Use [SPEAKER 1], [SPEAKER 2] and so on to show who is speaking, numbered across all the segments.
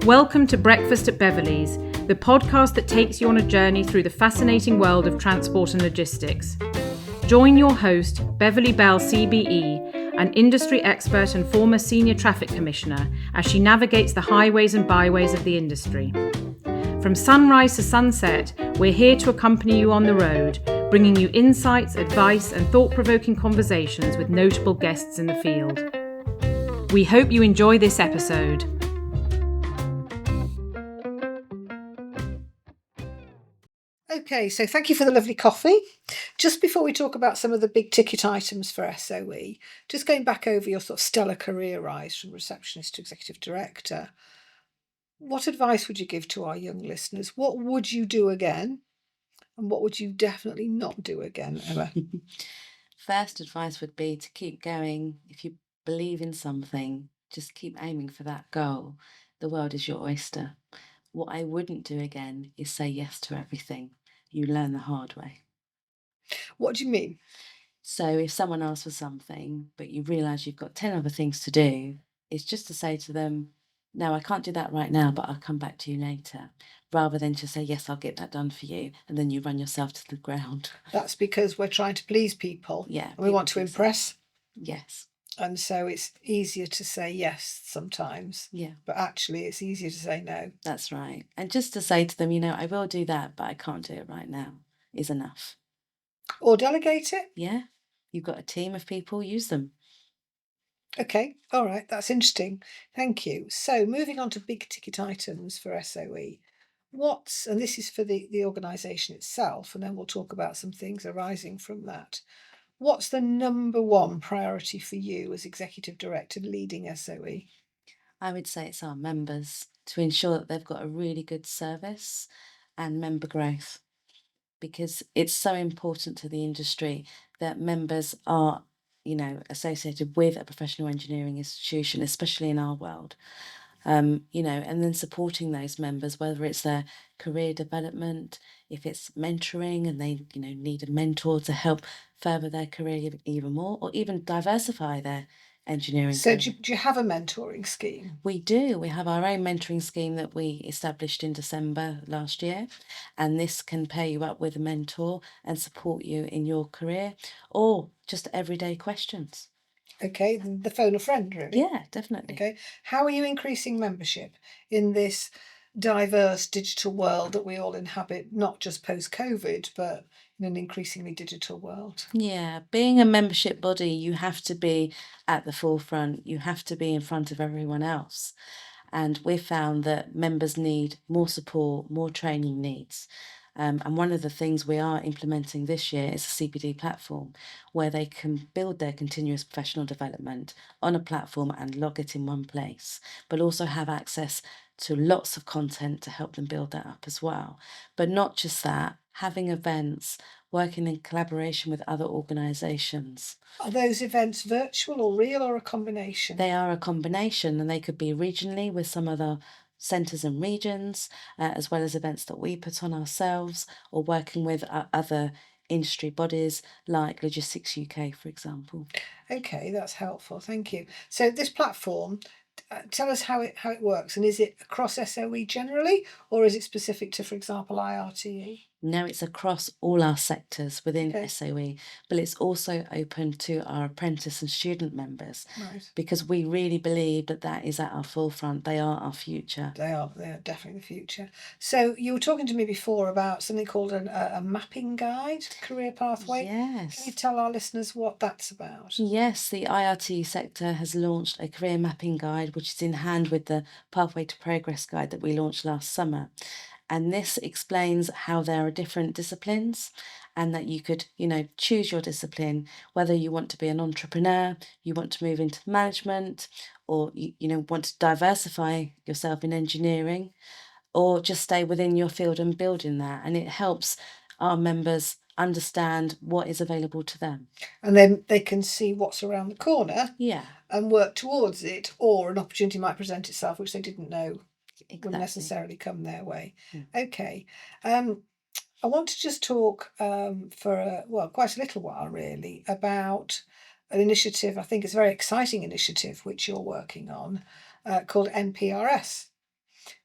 [SPEAKER 1] Welcome to Breakfast at Beverley's, the podcast that takes you on a journey through the fascinating world of transport and logistics. Join your host, Beverley Bell CBE, an industry expert and former senior traffic commissioner, as she navigates the highways and byways of the industry. From sunrise to sunset, we're here to accompany you on the road, bringing you insights, advice, and thought-provoking conversations with notable guests in the field. We hope you enjoy this episode.
[SPEAKER 2] Okay, so thank you for the lovely coffee. Just before we talk about some of the big ticket items for SOE, just going back over your sort of stellar career rise from receptionist to executive director, what advice would you give to our young listeners? What would you do again? And what would you definitely not do again, Emma?
[SPEAKER 3] First advice would be to keep going. If you believe in something, just keep aiming for that goal. The world is your oyster. What I wouldn't do again is say yes to everything. You learn the hard way.
[SPEAKER 2] What do you mean?
[SPEAKER 3] So if someone asks for something, but you realise you've got 10 other things to do, it's just to say to them, no, I can't do that right now, but I'll come back to you later. Rather than to say, yes, I'll get that done for you. And then you run yourself to the ground.
[SPEAKER 2] That's because we're trying to please people.
[SPEAKER 3] Yeah.
[SPEAKER 2] And we want to impress.
[SPEAKER 3] Yes.
[SPEAKER 2] And so it's easier to say yes sometimes.
[SPEAKER 3] Yeah.
[SPEAKER 2] But actually it's easier to say no.
[SPEAKER 3] That's right. And just to say to them, I will do that, but I can't do it right now, is enough.
[SPEAKER 2] Or delegate it.
[SPEAKER 3] Yeah. You've got a team of people, use them.
[SPEAKER 2] Okay, all right, that's interesting. Thank you. So moving on to big ticket items for SOE. And this is for the organisation itself, and then we'll talk about some things arising from that. What's the number one priority for you as Executive Director leading SOE?
[SPEAKER 3] I would say it's our members, to ensure that they've got a really good service and member growth, because it's so important to the industry that members are, associated with a professional engineering institution, especially in our world. And then supporting those members, whether it's their career development, if it's mentoring and they, need a mentor to help further their career even more, or even diversify their engineering
[SPEAKER 2] So
[SPEAKER 3] career.
[SPEAKER 2] do you have a mentoring scheme?
[SPEAKER 3] We do. We have our own mentoring scheme that we established in December last year, and this can pair you up with a mentor and support you in your career, or just everyday questions.
[SPEAKER 2] Okay, the phone a friend, really.
[SPEAKER 3] Yeah, definitely.
[SPEAKER 2] Okay, how are you increasing membership in this diverse digital world that we all inhabit, not just post-COVID, but in an increasingly digital world?
[SPEAKER 3] Yeah, being a membership body, you have to be at the forefront. You have to be in front of everyone else. And we've found that members need more support, more training needs. And one of the things we are implementing this year is a CPD platform where they can build their continuous professional development on a platform and log it in one place, but also have access to lots of content to help them build that up as well. But not just that, having events, working in collaboration with other organisations.
[SPEAKER 2] Are those events virtual or real or a combination?
[SPEAKER 3] They are a combination, and they could be regionally with some other centres and regions, as well as events that we put on ourselves, or working with other industry bodies like Logistics UK, for example.
[SPEAKER 2] Okay, that's helpful. Thank you. So this platform, tell us how it works, and is it across SOE generally, or is it specific to, for example, IRTE?
[SPEAKER 3] No, it's across all our sectors within
[SPEAKER 2] Okay.
[SPEAKER 3] SOE, but it's also open to our apprentice and student members,
[SPEAKER 2] Right.
[SPEAKER 3] because we really believe that is at our forefront. They are our future.
[SPEAKER 2] They are definitely the future. So you were talking to me before about something called a mapping guide, career pathway.
[SPEAKER 3] Yes.
[SPEAKER 2] Can you tell our listeners what that's about?
[SPEAKER 3] Yes, the IRT sector has launched a career mapping guide, which is in hand with the Pathway to Progress guide that we launched last summer. And this explains how there are different disciplines, and that you could, choose your discipline, whether you want to be an entrepreneur, you want to move into management, or you want to diversify yourself in engineering, or just stay within your field and build in that. And it helps our members understand what is available to them.
[SPEAKER 2] And then they can see what's around the corner.
[SPEAKER 3] Yeah.
[SPEAKER 2] And work towards it, or an opportunity might present itself which they didn't know
[SPEAKER 3] Exactly.
[SPEAKER 2] would necessarily come their way.
[SPEAKER 3] Yeah.
[SPEAKER 2] Okay. I want to just talk for quite a little while really about an initiative. I think it's a very exciting initiative which you're working on called NPRS.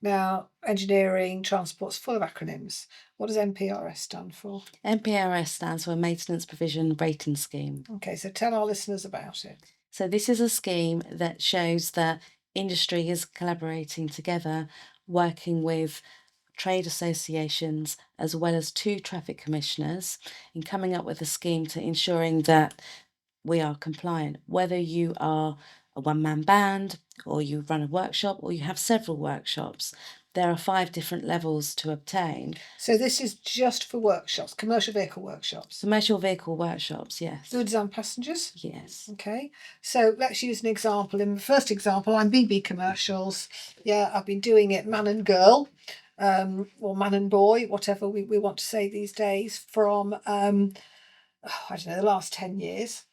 [SPEAKER 2] Now, engineering, transport's full of acronyms. What does MPRS stand for?
[SPEAKER 3] MPRS stands for Maintenance Provision Rating Scheme.
[SPEAKER 2] Okay, so tell our listeners about it.
[SPEAKER 3] So this is a scheme that shows that industry is collaborating together, working with trade associations as well as 2 traffic commissioners in coming up with a scheme to ensuring that we are compliant, whether you are a one-man band or you run a workshop or you have several workshops. There are 5 different levels to obtain.
[SPEAKER 2] So this is just for workshops, commercial vehicle workshops.
[SPEAKER 3] Commercial vehicle workshops, yes.
[SPEAKER 2] Goods and passengers?
[SPEAKER 3] Yes.
[SPEAKER 2] Okay, so let's use an example. In the first example, I'm BB Commercials. Yeah, I've been doing it man and girl, or man and boy, whatever we want to say these days, from, I don't know, the last 10 years.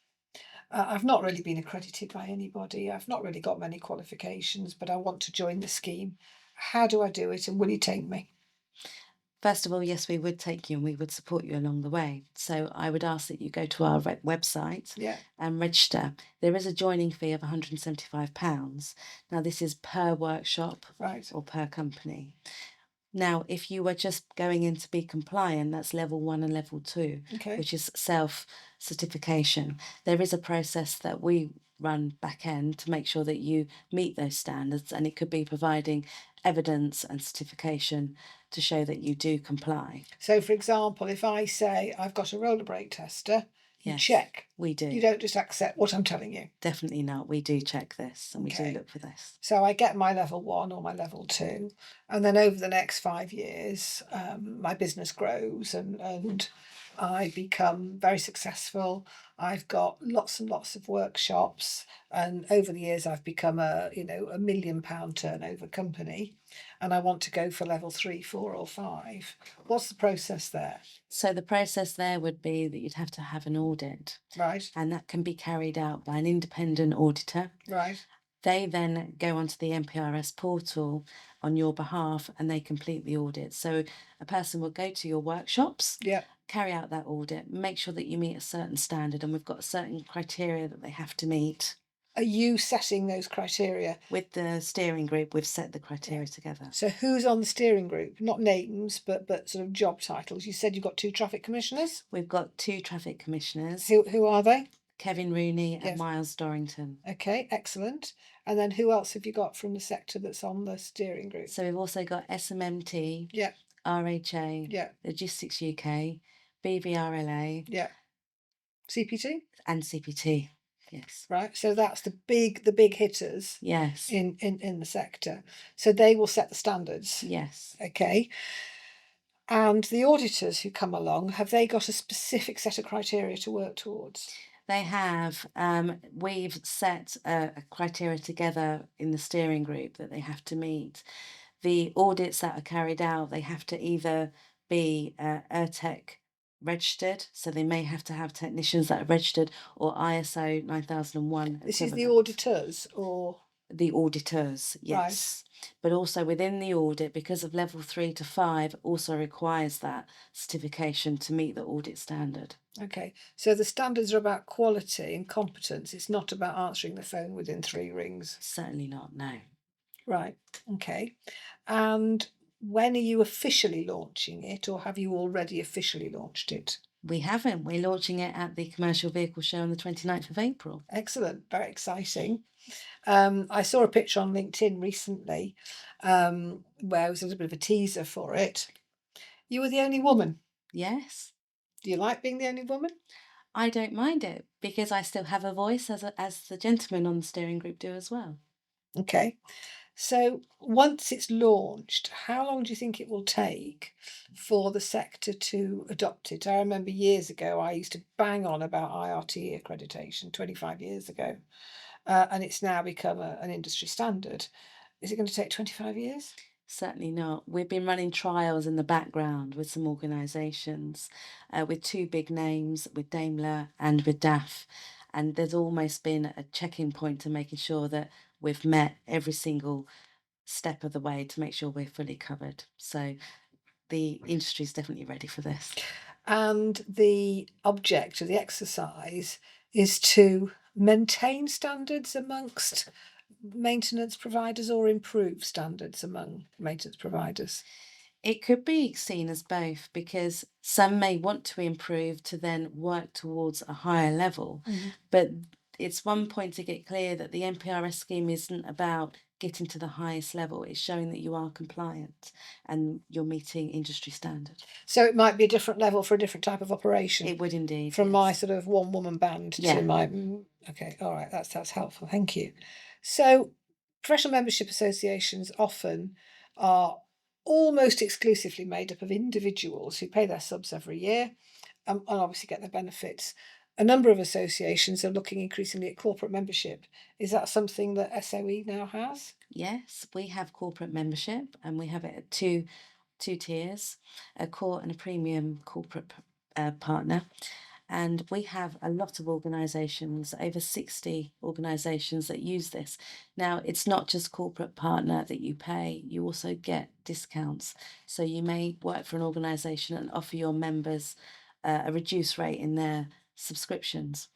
[SPEAKER 2] I've not really been accredited by anybody. I've not really got many qualifications, but I want to join the scheme. How do I do it, and will you take me?
[SPEAKER 3] First of all, yes, we would take you and we would support you along the way. So I would ask that you go to our website and register. There is a joining fee of £175. Now, this is per workshop or per company. Now, if you were just going in to be compliant, that's level 1 and level 2, which is self-certification. There is a process that we run back end to make sure that you meet those standards, and it could be providing evidence and certification to show that you do comply.
[SPEAKER 2] So, for example, if I say I've got a roller brake tester, you check.
[SPEAKER 3] We do.
[SPEAKER 2] You don't just accept what I'm telling you.
[SPEAKER 3] Definitely not. We do check this and we do look for this.
[SPEAKER 2] So I get my level 1 or my level 2, and then over the next 5 years, my business grows and I become very successful. I've got lots and lots of workshops, and over the years I've become a £1 million turnover company, and I want to go for level 3, 4 or 5. What's the process there?
[SPEAKER 3] So the process there would be that you'd have to have an audit.
[SPEAKER 2] Right.
[SPEAKER 3] And that can be carried out by an independent auditor.
[SPEAKER 2] Right.
[SPEAKER 3] They then go onto the MPRS portal on your behalf and they complete the audit. So a person will go to your workshops, carry out that audit, make sure that you meet a certain standard, and we've got certain criteria that they have to meet.
[SPEAKER 2] Are you setting those criteria?
[SPEAKER 3] With the steering group, we've set the criteria together.
[SPEAKER 2] So who's on the steering group? Not names, but sort of job titles. You said you've got 2 traffic commissioners?
[SPEAKER 3] We've got 2 traffic commissioners.
[SPEAKER 2] Who are they?
[SPEAKER 3] Kevin Rooney and Miles Dorrington. Okay,
[SPEAKER 2] excellent. And then who else have you got from the sector that's on the steering group?
[SPEAKER 3] So we've also got SMMT, RHA, Logistics UK, BVRLA,
[SPEAKER 2] CPT?
[SPEAKER 3] And CPT. Yes.
[SPEAKER 2] Right. So that's the big hitters.
[SPEAKER 3] Yes.
[SPEAKER 2] In the sector. So they will set the standards.
[SPEAKER 3] Yes.
[SPEAKER 2] Okay. And the auditors who come along, have they got a specific set of criteria to work towards?
[SPEAKER 3] They have. We've set a criteria together in the steering group that they have to meet. The audits that are carried out, they have to either be ERTEC registered, so they may have to have technicians that are registered, or ISO 9001.
[SPEAKER 2] This is the auditors or?
[SPEAKER 3] The auditors, yes. Right. But also within the audit, because of level 3 to 5, also requires that certification to meet the audit standard.
[SPEAKER 2] Okay, so the standards are about quality and competence. It's not about answering the phone within 3 rings.
[SPEAKER 3] Certainly not, no.
[SPEAKER 2] Right, okay. And when are you officially launching it, or have you already officially launched it?
[SPEAKER 3] We haven't. We're launching it at the Commercial Vehicle Show on the 29th of April.
[SPEAKER 2] Excellent, very exciting. I saw a picture on LinkedIn recently where it was a little bit of a teaser for it. You were the only woman.
[SPEAKER 3] Yes.
[SPEAKER 2] Do you like being the only woman?
[SPEAKER 3] I don't mind it because I still have a voice as the gentlemen on the steering group do as well.
[SPEAKER 2] Okay. So once it's launched, how long do you think it will take for the sector to adopt it? I remember years ago I used to bang on about IRTE accreditation 25 years ago, and it's now become an industry standard. Is it going to take 25 years?
[SPEAKER 3] Certainly not. We've been running trials in the background with some organisations, with 2 big names, with Daimler and with DAF, and there's almost been a check-in point to making sure that we've met every single step of the way to make sure we're fully covered. So the industry is definitely ready for this.
[SPEAKER 2] And the object of the exercise is to maintain standards amongst maintenance providers or improve standards among maintenance providers?
[SPEAKER 3] It could be seen as both, because some may want to improve to then work towards a higher level. But it's one point to get clear that the NPRS scheme isn't about getting to the highest level. It's showing that you are compliant and you're meeting industry standard.
[SPEAKER 2] So it might be a different level for a different type of operation.
[SPEAKER 3] It would indeed.
[SPEAKER 2] From my
[SPEAKER 3] yes.
[SPEAKER 2] sort of one-woman band
[SPEAKER 3] Yeah.
[SPEAKER 2] to my... Okay, all right, that's helpful. Thank you. So professional membership associations often are almost exclusively made up of individuals who pay their subs every year and obviously get their benefits. A number of associations are looking increasingly at corporate membership. Is that something that SOE now has?
[SPEAKER 3] Yes, we have corporate membership, and we have it at two tiers, a core and a premium corporate partner. And we have a lot of organisations, over 60 organisations that use this. Now, it's not just corporate partner that you pay, you also get discounts. So you may work for an organisation and offer your members a reduced rate in their subscriptions,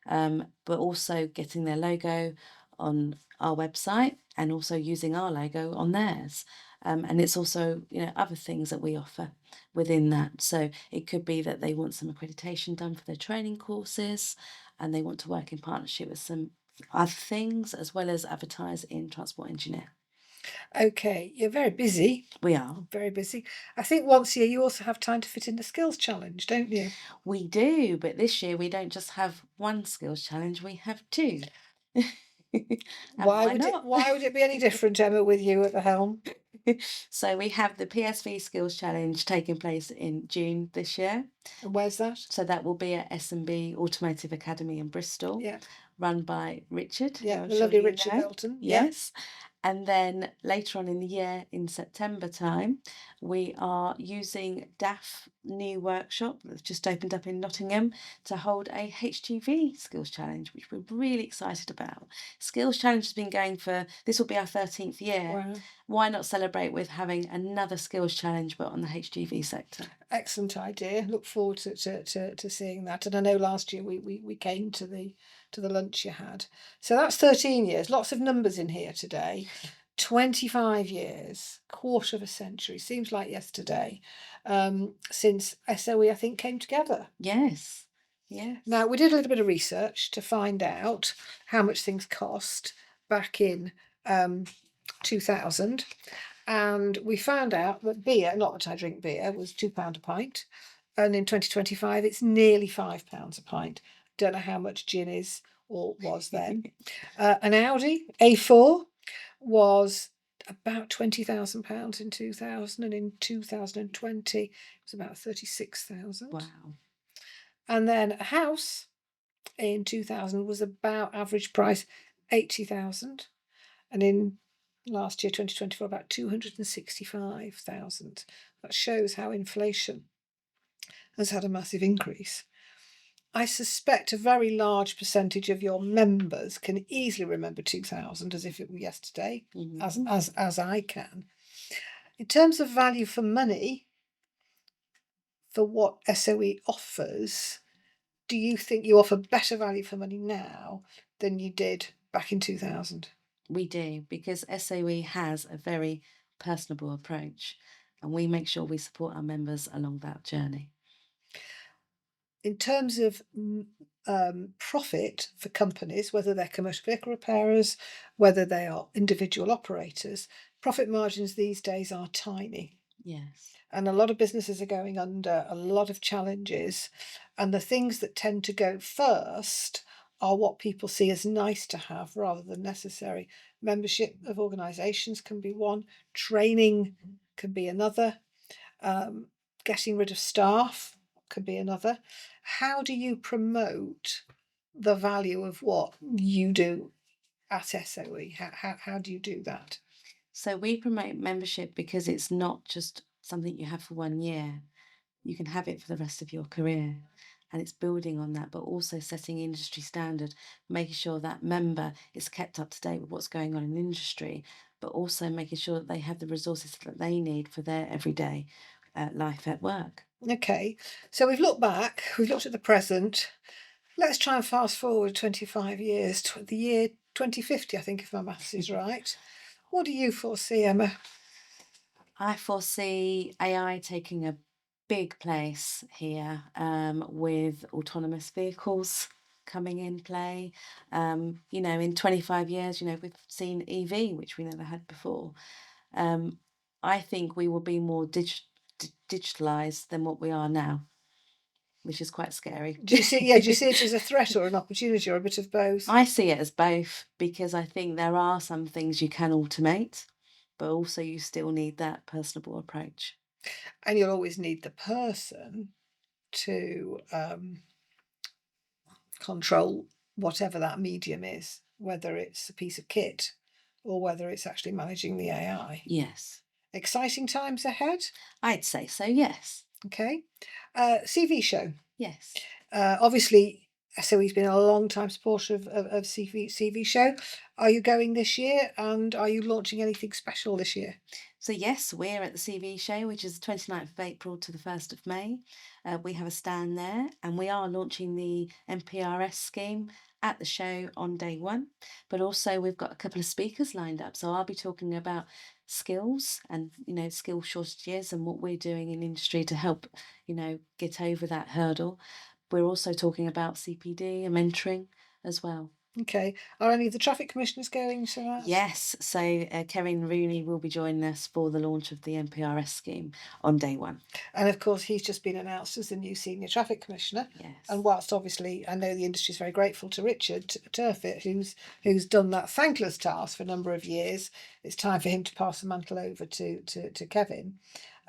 [SPEAKER 3] but also getting their logo on our website and also using our logo on theirs. And it's also, other things that we offer within that. So it could be that they want some accreditation done for their training courses, and they want to work in partnership with some other things, as well as advertise in Transport Engineer.
[SPEAKER 2] Okay, you're very busy.
[SPEAKER 3] We are.
[SPEAKER 2] Very busy. I think once a year you also have time to fit in the skills challenge, don't you?
[SPEAKER 3] We do, but this year we don't just have one skills challenge, we have two.
[SPEAKER 2] Why
[SPEAKER 3] not?
[SPEAKER 2] Why would it be any different, Emma, with you at the helm?
[SPEAKER 3] So we have the PSV Skills Challenge taking place in June this year.
[SPEAKER 2] And where's that?
[SPEAKER 3] So that will be at S&B Automotive Academy in Bristol,
[SPEAKER 2] Yeah.
[SPEAKER 3] run by Richard.
[SPEAKER 2] Yeah,
[SPEAKER 3] who I'm
[SPEAKER 2] the
[SPEAKER 3] sure
[SPEAKER 2] lovely
[SPEAKER 3] you
[SPEAKER 2] Richard
[SPEAKER 3] know.
[SPEAKER 2] Elton. Yeah.
[SPEAKER 3] Yes. And then later on in the year, in September time, we are using DAF new workshop that's just opened up in Nottingham to hold a HGV Skills Challenge, which we're really excited about. Skills Challenge has been going this will be our 13th year.
[SPEAKER 2] Wow.
[SPEAKER 3] Why not celebrate with having another Skills Challenge, but on the HGV sector?
[SPEAKER 2] Excellent idea. Look forward to seeing that. And I know last year we came to the lunch you had. So that's 13 years. Lots of numbers in here today. 25 years, quarter of a century. Seems like yesterday, since SOE, I think, came together.
[SPEAKER 3] Yes. Yes.
[SPEAKER 2] Now, we did a little bit of research to find out how much things cost back in 2000. And we found out that beer, not that I drink beer, was £2 a pint. And in 2025, it's nearly £5 a pint. Don't know how much gin is or was then. An Audi A4 was about £20,000 in 2000. And in 2020, it was about 36,000.
[SPEAKER 3] Wow.
[SPEAKER 2] And then a house in 2000 was about average price 80,000. And in last year, 2024, about 265,000. That shows how inflation has had a massive increase. I suspect a very large percentage of your members can easily remember 2000 as if it were yesterday, as I can. In terms of value for money, for what SOE offers, do you think you offer better value for money now than you did back in 2000?
[SPEAKER 3] We do, because SOE has a very personable approach, and we make sure we support our members along that journey.
[SPEAKER 2] In terms of profit for companies, whether they're commercial vehicle repairers, whether they are individual operators, profit margins these days are tiny.
[SPEAKER 3] Yes.
[SPEAKER 2] And a lot of businesses are going under a lot of challenges. And the things that tend to go first are what people see as nice to have rather than necessary. Membership of organisations can be one, training can be another, getting rid of staff could be another. How do you promote the value of what you do at SOE? How do you do that?
[SPEAKER 3] So we promote membership because it's not just something you have for 1 year. You can have it for the rest of your career. And it's building on that, but also setting industry standard, making sure that member is kept up to date with what's going on in the industry, but also making sure that they have the resources that they need for their everyday life at work.
[SPEAKER 2] Okay, so we've looked back, we've looked at the present. Let's try and fast forward 25 years to the year 2050, I think, if my maths is right. What do you foresee, Emma?
[SPEAKER 3] I foresee AI taking a big place here, with autonomous vehicles coming in play. In 25 years, we've seen EV, which we never had before. I think we will be more digitalized than what we are now, which is quite scary.
[SPEAKER 2] Do you see it as a threat or an opportunity or a bit of both?
[SPEAKER 3] I see it as both, because I think there are some things you can automate, but also you still need that personable approach.
[SPEAKER 2] And you'll always need the person to control whatever that medium is, whether it's a piece of kit or whether it's actually managing the AI.
[SPEAKER 3] Yes,
[SPEAKER 2] Exciting times ahead.
[SPEAKER 3] I'd say so, yes.
[SPEAKER 2] Okay. CV show.
[SPEAKER 3] Yes.
[SPEAKER 2] Obviously, SOE's been a long time supporter of CV show. Are you going this year, and are you launching anything special this year?
[SPEAKER 3] So yes, we're at the CV show, which is the 29th of April to the 1st of May. We have a stand there, and we are launching the MPRS scheme at the show on day one. But also we've got a couple of speakers lined up. So I'll be talking about skills and, skill shortages and what we're doing in industry to help, get over that hurdle. We're also talking about CPD and mentoring as well.
[SPEAKER 2] Okay. Are any of the traffic commissioners going to that?
[SPEAKER 3] Yes, so Kevin Rooney will be joining us for the launch of the MPRS scheme on day one.
[SPEAKER 2] And of course, he's just been announced as the new senior traffic commissioner.
[SPEAKER 3] Yes.
[SPEAKER 2] And whilst obviously I know the industry is very grateful to Richard Turfitt, who's done that thankless task for a number of years, it's time for him to pass the mantle over to Kevin.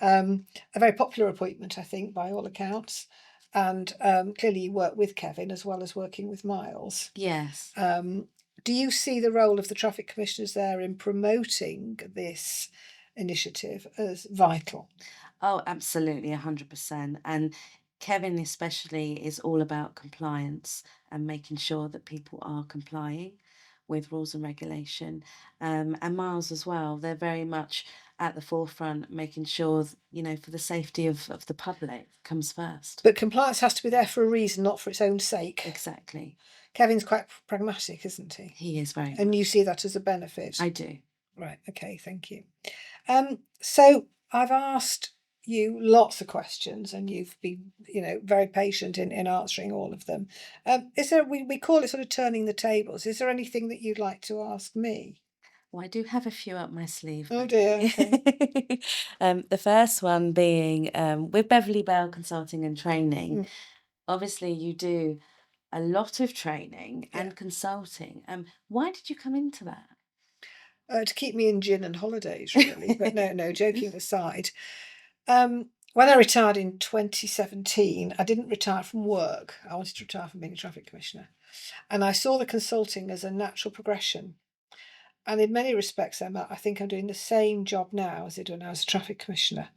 [SPEAKER 2] A very popular appointment, I think, by all accounts. And clearly you work with Kevin as well as working with Miles.
[SPEAKER 3] Yes.
[SPEAKER 2] Do you see the role of the traffic commissioners there in promoting this initiative as vital?
[SPEAKER 3] Oh, absolutely, 100%. And Kevin especially is all about compliance and making sure that people are complying with rules and regulation. And Miles as well, they're very much at the forefront, making sure, for the safety of the public comes first.
[SPEAKER 2] But compliance has to be there for a reason, not for its own sake.
[SPEAKER 3] Exactly.
[SPEAKER 2] Kevin's quite pragmatic, isn't he?
[SPEAKER 3] He is very
[SPEAKER 2] And
[SPEAKER 3] much.
[SPEAKER 2] you see that as a benefit?
[SPEAKER 3] I do.
[SPEAKER 2] Right, okay, thank you. So I've asked you lots of questions and you've been, very patient in answering all of them. Is there, we call it sort of turning the tables. Is there anything that you'd like to ask me?
[SPEAKER 3] Well, I do have a few up my sleeve.
[SPEAKER 2] Oh dear. Okay.
[SPEAKER 3] The first one being with Beverley Bell Consulting and Training. Obviously, you do a lot of training and consulting. Why did you come into that?
[SPEAKER 2] To keep me in gin and holidays, really. But no, joking aside. When I retired in 2017, I didn't retire from work. I wanted to retire from being a traffic commissioner. And I saw the consulting as a natural progression. And in many respects, Emma, I think I'm doing the same job now as I did when I was a traffic commissioner,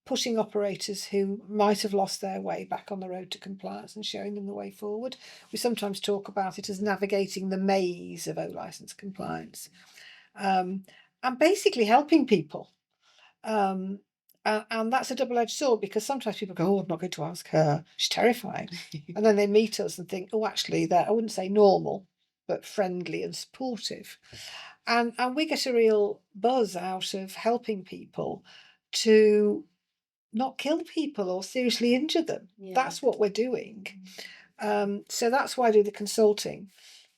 [SPEAKER 2] putting operators who might have lost their way back on the road to compliance and showing them the way forward. We sometimes talk about it as navigating the maze of O-licence compliance, and basically helping people. And that's a double-edged sword, because sometimes people go, oh, I'm not going to ask her, she's terrifying. And then they meet us and think, oh, actually, I wouldn't say normal, but friendly and supportive. And we get a real buzz out of helping people to not kill people or seriously injure them.
[SPEAKER 3] Yeah.
[SPEAKER 2] That's what we're doing. So that's why I do the consulting.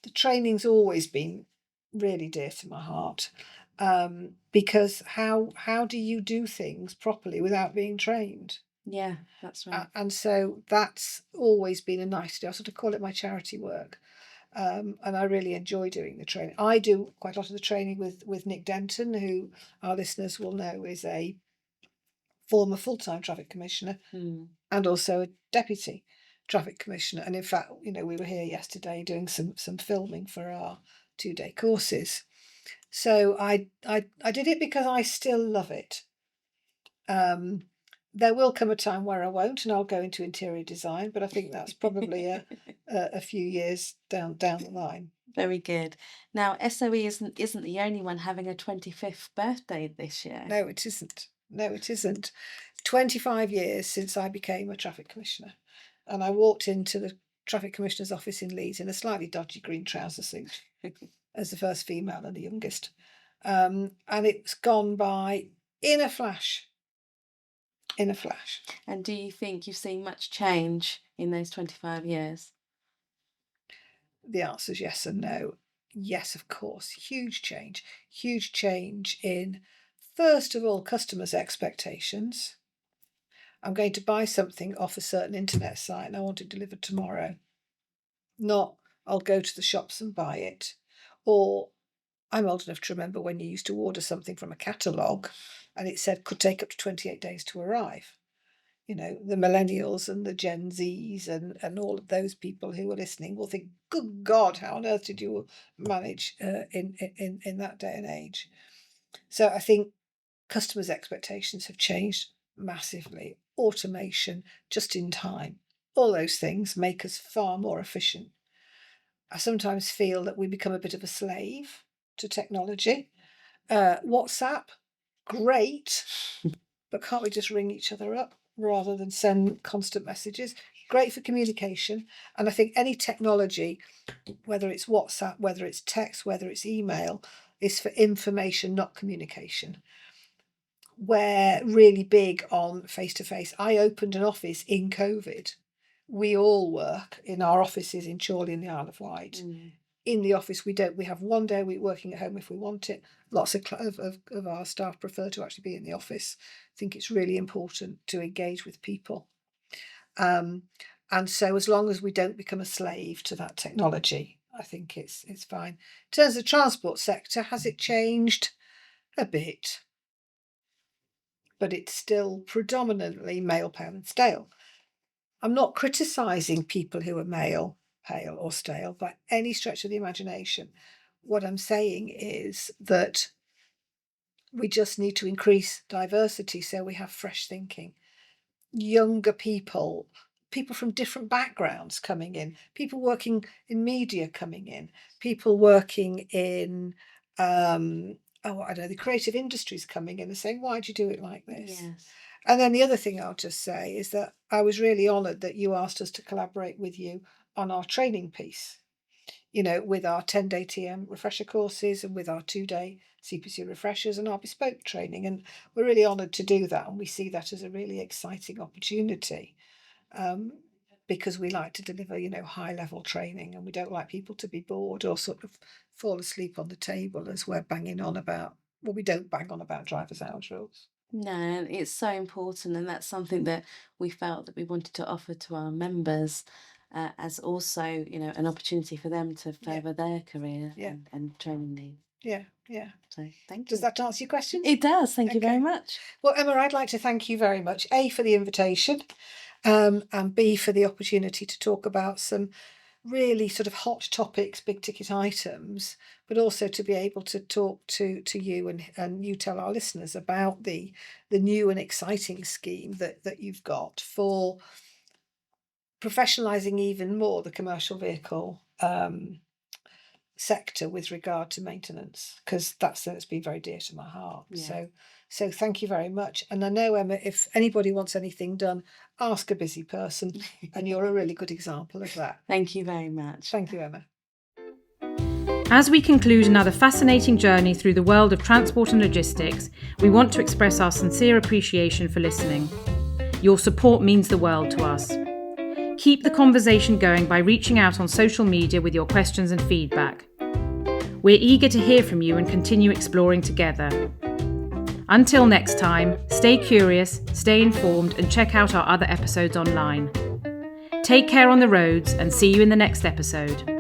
[SPEAKER 2] The training's always been really dear to my heart, because how do you do things properly without being trained?
[SPEAKER 3] Yeah, that's right.
[SPEAKER 2] And so that's always been a nice to do. I sort of call it my charity work. And I really enjoy doing the training. I do quite a lot of the training with Nick Denton, who our listeners will know is a former full-time traffic commissioner and also a deputy traffic commissioner. And in fact, we were here yesterday doing some filming for our 2-day courses. So I did it because I still love it. There will come a time where I won't, and I'll go into interior design, but I think that's probably a few years down the line.
[SPEAKER 3] Very good. Now, SOE isn't the only one having a 25th birthday this year.
[SPEAKER 2] No, it isn't. 25 years since I became a traffic commissioner, and I walked into the traffic commissioner's office in Leeds in a slightly dodgy green trouser suit. as the first female and the youngest. And it's gone by in a flash.
[SPEAKER 3] And do you think you've seen much change in those 25 years?
[SPEAKER 2] The answer is yes and no. Yes, of course. Huge change in, first of all, customers' expectations. I'm going to buy something off a certain internet site and I want it delivered tomorrow. Not, I'll go to the shops and buy it. Or, I'm old enough to remember when you used to order something from a catalogue and it said could take up to 28 days to arrive. You know, the millennials and the Gen Zs and all of those people who are listening will think, good God, how on earth did you manage in that day and age? So I think customers' expectations have changed massively. Automation, just in time, all those things make us far more efficient. I sometimes feel that we become a bit of a slave to technology. WhatsApp, great, but can't we just ring each other up rather than send constant messages? Great for communication. And I think any technology, whether it's WhatsApp, whether it's text, whether it's email, is for information, not communication. We're really big on face-to-face. I opened an office in COVID. We all work in our offices in Chorley and the Isle of Wight. In the office, we have 1 day a week working at home if we want it. Lots of our staff prefer to actually be in the office. I think it's really important to engage with people. And so as long as we don't become a slave to that technology, I think it's fine. In terms of the transport sector, has it changed? A bit. But it's still predominantly male, pale and stale. I'm not criticising people who are male, pale or stale by any stretch of the imagination. What I'm saying is that we just need to increase diversity so we have fresh thinking. Younger people from different backgrounds coming in, people working in media coming in, people working in the creative industries coming in and saying, why do you do it like this?
[SPEAKER 3] Yes.
[SPEAKER 2] And then the other thing I'll just say is that I was really honoured that you asked us to collaborate with you on our training piece, you know, with our 10-day TM refresher courses and with our 2-day CPC refreshers and our bespoke training. And we're really honoured to do that. And we see that as a really exciting opportunity because we like to deliver, you know, high-level training and we don't like people to be bored or sort of fall asleep on the table as we're banging on about, well, we don't bang on about driver's hours rules.
[SPEAKER 3] No, it's so important, and that's something that we felt that we wanted to offer to our members as also, you know, an opportunity for them to further their career and training needs.
[SPEAKER 2] Yeah.
[SPEAKER 3] So thank you.
[SPEAKER 2] Does that answer your question?
[SPEAKER 3] It does. Thank you very much.
[SPEAKER 2] Well, Emma, I'd like to thank you very much, A, for the invitation, and B, for the opportunity to talk about some really sort of hot topics, big ticket items, but also to be able to talk to you and you tell our listeners about the new and exciting scheme that you've got for professionalising even more the commercial vehicle sector with regard to maintenance, because that's been very dear to my heart.
[SPEAKER 3] Yeah.
[SPEAKER 2] So thank you very much. And I know, Emma, if anybody wants anything done, ask a busy person, and you're a really good example of that.
[SPEAKER 3] Thank you very much.
[SPEAKER 2] Thank you, Emma.
[SPEAKER 1] As we conclude another fascinating journey through the world of transport and logistics, we want to express our sincere appreciation for listening. Your support means the world to us. Keep the conversation going by reaching out on social media with your questions and feedback. We're eager to hear from you and continue exploring together. Until next time, stay curious, stay informed, and check out our other episodes online. Take care on the roads and see you in the next episode.